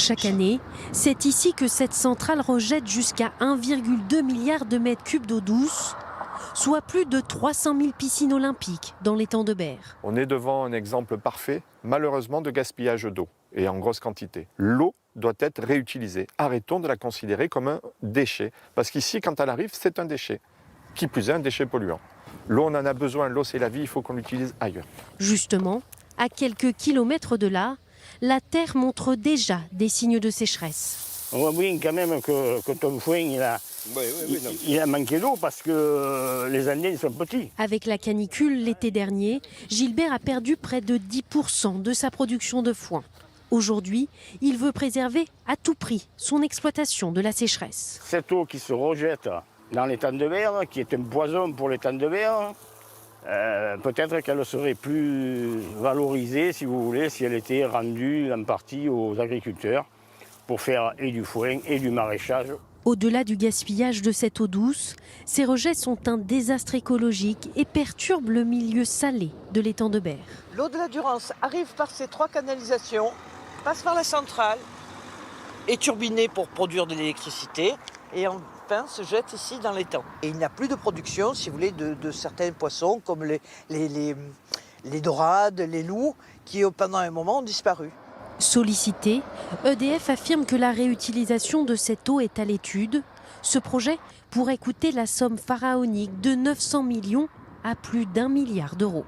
Chaque année, c'est ici que cette centrale rejette jusqu'à 1,2 milliard de mètres cubes d'eau douce, soit plus de 300 000 piscines olympiques dans l'étang de Berre. On est devant un exemple parfait, malheureusement, de gaspillage d'eau, et en grosse quantité. L'eau doit être réutilisée. Arrêtons de la considérer comme un déchet, parce qu'ici, quand elle arrive, c'est un déchet. Qui plus est, un déchet polluant. L'eau, on en a besoin, l'eau c'est la vie, il faut qu'on l'utilise ailleurs. Justement, à quelques kilomètres de là, la terre montre déjà des signes de sécheresse. On voit bien quand même que ton foin, il a manqué d'eau parce que les années sont petits. Avec la canicule l'été dernier, Gilbert a perdu près de 10% de sa production de foin. Aujourd'hui, il veut préserver à tout prix son exploitation de la sécheresse. Cette eau qui se rejette dans l'étang de Berre, qui est un poison pour l'étang de Berre, peut-être qu'elle serait plus valorisée, si vous voulez, si elle était rendue en partie aux agriculteurs pour faire et du foin et du maraîchage. Au-delà du gaspillage de cette eau douce, ces rejets sont un désastre écologique et perturbent le milieu salé de l'étang de Berre. L'eau de la Durance arrive par ces 3 canalisations, passe par la centrale, est turbinée pour produire de l'électricité et enfin se jette ici dans l'étang. Et il n'y a plus de production, si vous voulez, de certains poissons comme les dorades, les loups, qui pendant un moment ont disparu. Sollicité, EDF affirme que la réutilisation de cette eau est à l'étude. Ce projet pourrait coûter la somme pharaonique de 900 millions à plus d'1 milliard d'euros.